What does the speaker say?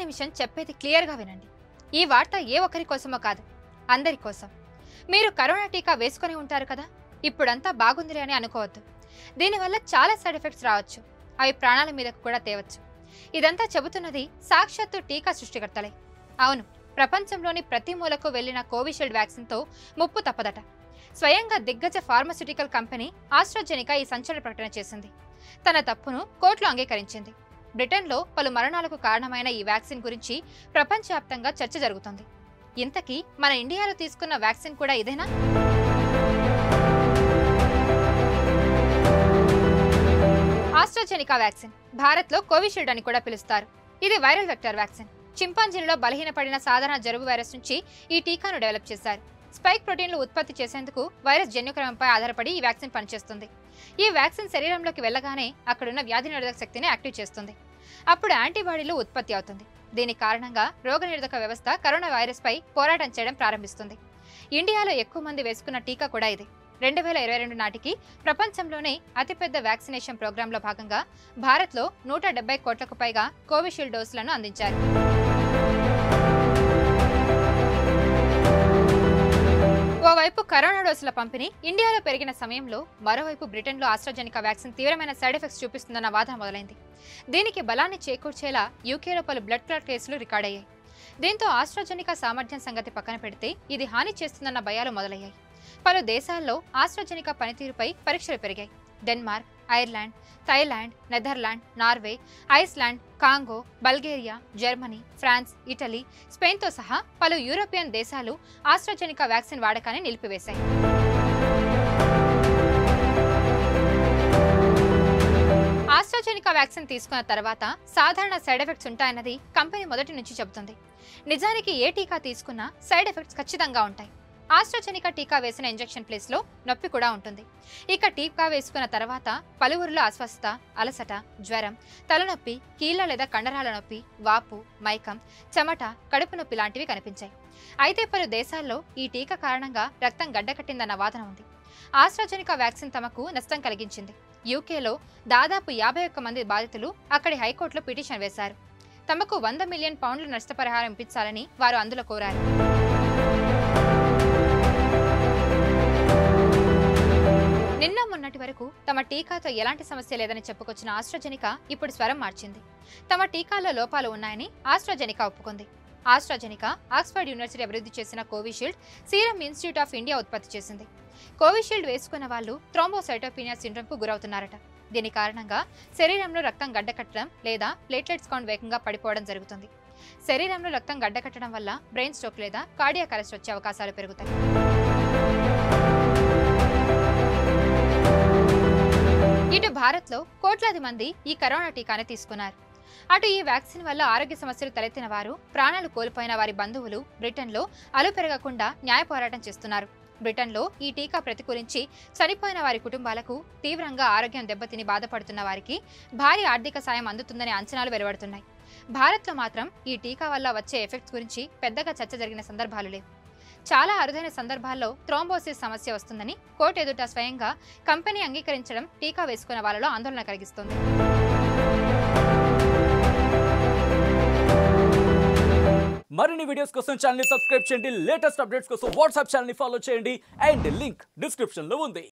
నిమిషం చెప్పేది క్లియర్గా వినండి. ఈ వార్త ఏ ఒక్కరి కోసమో కాదు, అందరి కోసం. మీరు కరోనా టీకా వేసుకొని ఉంటారు కదా, ఇప్పుడంతా బాగుందిలే అని అనుకోవద్దు. దీనివల్ల చాలా సైడ్ ఎఫెక్ట్స్ రావచ్చు, అవి ప్రాణాల మీదకు కూడా తేవచ్చు. ఇదంతా చెబుతున్నది సాక్షాత్తు టీకా సృష్టికర్తలే. అవును, ప్రపంచంలోని ప్రతి మూలకు వెళ్లిన కోవిషీల్డ్ వ్యాక్సిన్తో ముప్పు తప్పదట. స్వయంగా దిగ్గజ ఫార్మాస్యూటికల్ కంపెనీ ఆస్ట్రాజెనికా ఈ సంచలన ప్రకటన చేసింది. తన తప్పును కోర్టులో అంగీకరించింది. బ్రిటన్లో పలు మరణాలకు కారణమైన ఈ వ్యాక్సిన్ గురించి ప్రపంచవ్యాప్తంగా చర్చ జరుగుతోంది. ఇంతకీ మన ఇండియాలో తీసుకున్న వ్యాక్సిన్ కూడా ఇదేనా? ఆస్ట్రాజెనికా వ్యాక్సిన్ భారత్లో కోవిషీల్డ్ అని కూడా పిలుస్తారు. ఇది వైరల్ వెక్టర్ వ్యాక్సిన్. చింపాంజీలలో బలహీనపడిన సాధారణ జలుబు వైరస్ నుంచి ఈ టీకాను డెవలప్ చేశారు. స్పైక్ ప్రోటీన్లు ఉత్పత్తి చేసేందుకు వైరస్ జన్యుక్రమంపై ఆధారపడి ఈ వ్యాక్సిన్ పనిచేస్తుంది. ఈ వ్యాక్సిన్ శరీరంలోకి వెళ్లగానే అక్కడున్న వ్యాధి నిరోధక శక్తిని యాక్టివ్ చేస్తుంది. అప్పుడు యాంటీబాడీలు ఉత్పత్తి అవుతుంది. దీని కారణంగా రోగనిరోధక వ్యవస్థ కరోనా వైరస్ పై పోరాటం చేయడం ప్రారంభిస్తుంది. ఇండియాలో ఎక్కువ మంది వేసుకున్న టీకా కూడా ఇది. 2022 నాటికి ప్రపంచంలోనే అతిపెద్ద వ్యాక్సినేషన్ ప్రోగ్రాంలో భాగంగా భారత్లో 170 కోట్లకు పైగా కోవిషీల్డ్ డోసులను అందించారు. ఓవైపు కరోనా డోసుల పంపిణీ ఇండియాలో పెరిగిన సమయంలో మరోవైపు బ్రిటన్లో ఆస్ట్రాజెనికా వ్యాక్సిన్ తీవ్రమైన సైడ్ ఎఫెక్ట్స్ చూపిస్తుందన్న వాదన మొదలైంది. దీనికి బలాన్ని చేకూర్చేలా యూకేలో పలు బ్లడ్ క్లాట్ కేసులు రికార్డయ్యాయి. దీంతో ఆస్ట్రాజెనికా సామర్థ్యం సంగతి పక్కన పెడితే ఇది హాని చేస్తుందన్న భయాలు మొదలయ్యాయి. పలు దేశాల్లో ఆస్ట్రాజెనికా పనితీరుపై పరీక్షలు పెరిగాయి. Denmark, Ireland, Thailand, Netherland, Norway, Iceland, Congo, Bulgaria, Germany, France, Italy, స్పెయిన్తో సహా పలు యూరోపియన్ దేశాలు ఆస్ట్రాజెనికా వ్యాక్సిన్ వాడకాన్ని నిలిపివేశాయి. ఆస్ట్రాజెనికా వ్యాక్సిన్ తీసుకున్న తర్వాత సాధారణ సైడ్ ఎఫెక్ట్స్ ఉంటాయన్నది కంపెనీ మొదటి నుంచి చెబుతుంది. నిజానికి ఏ టీకా తీసుకున్నా సైడ్ ఎఫెక్ట్స్ ఖచ్చితంగా ఉంటాయి. ఆస్ట్రాజెనికా టీకా వేసిన ఇంజెక్షన్ ప్లేస్ లో నొప్పి కూడా ఉంటుంది. ఇక టీకా వేసుకున్న తర్వాత పలువురిలో అస్వస్థత, అలసట, జ్వరం, తలనొప్పి, కీళ్ల లేదా కండరాల నొప్పి, వాపు, మైకం, చెమట, కడుపు నొప్పి లాంటివి కనిపించాయి. అయితే పలు దేశాల్లో ఈ టీకా కారణంగా రక్తం గడ్డకట్టిందన్న వాదన ఉంది. ఆస్ట్రాజెనికా వ్యాక్సిన్ తమకు నష్టం కలిగించింది. యూకేలో దాదాపు 51 మంది బాధితులు అక్కడి హైకోర్టులో పిటిషన్ వేశారు. తమకు 100 మిలియన్ పౌండ్ల నష్టపరిహారం ఇప్పించాలని వారు అందులో కోరారు. నిన్న మొన్నటి వరకు తమ టీకాతో ఎలాంటి సమస్య లేదని చెప్పుకొచ్చిన ఆస్ట్రాజెనికా ఇప్పుడు స్వరం మార్చింది. తమ టీకాల్లో లోపాలు ఉన్నాయని ఆస్ట్రాజెనికా ఒప్పుకుంది. ఆస్ట్రాజెనికా ఆక్స్ఫర్డ్ యూనివర్సిటీ అభివృద్ధి చేసిన Covishield serum institute of India ఉత్పత్తి చేసింది. కోవిషీల్డ్ వేసుకున్న వాళ్ళు థ్రోంబోసైటోపినియా సిండ్రోమ్కు గురవుతున్నారట. దీని కారణంగా శరీరంలో రక్తం గడ్డకట్టడం లేదా ప్లేట్లెట్స్ కౌంట్ వేగంగా పడిపోవడం జరుగుతుంది. శరీరంలో రక్తం గడ్డకట్టడం వల్ల బ్రెయిన్ స్ట్రోక్ లేదా కార్డియాక్ అరెస్ట్ వచ్చే అవకాశాలు పెరుగుతాయి. ఇటు భారత్లో కోట్లాది మంది ఈ కరోనా టీకాని తీసుకున్నారు. అటు ఈ వ్యాక్సిన్ వల్ల ఆరోగ్య సమస్యలు తలెత్తిన వారు, ప్రాణాలు కోల్పోయిన వారి బంధువులు బ్రిటన్లో అలు పెరగకుండా న్యాయ పోరాటం చేస్తున్నారు. బ్రిటన్లో ఈ టీకా ప్రతికూలించి చనిపోయిన వారి కుటుంబాలకు, తీవ్రంగా ఆరోగ్యం దెబ్బతిని బాధపడుతున్న వారికి భారీ ఆర్థిక సాయం అందుతుందనే అంచనాలు వెలువడుతున్నాయి. భారత్లో మాత్రం ఈ టీకా వల్ల వచ్చే ఎఫెక్ట్స్ గురించి పెద్దగా చర్చ జరిగిన సందర్భాలు లేవు. చాలా అరుదైన సందర్భాల్లో థ్రోంబోసిస్ సమస్య వస్తుందని కోర్టు ఎదుట స్వయంగా కంపెనీ అంగీకరించడం టీకా వేసుకున్న వాళ్ళలో ఆందోళన కలిగిస్తుంది. మరిన్ని వీడియోస్ కోసం ఛానల్ ని సబ్స్క్రైబ్ చేయండి. లేటెస్ట్ అప్డేట్స్ కోసం వాట్సాప్ ఛానల్ ని ఫాలో చేయండి. అండ్ లింక్ డిస్క్రిప్షన్ లో ఉంది.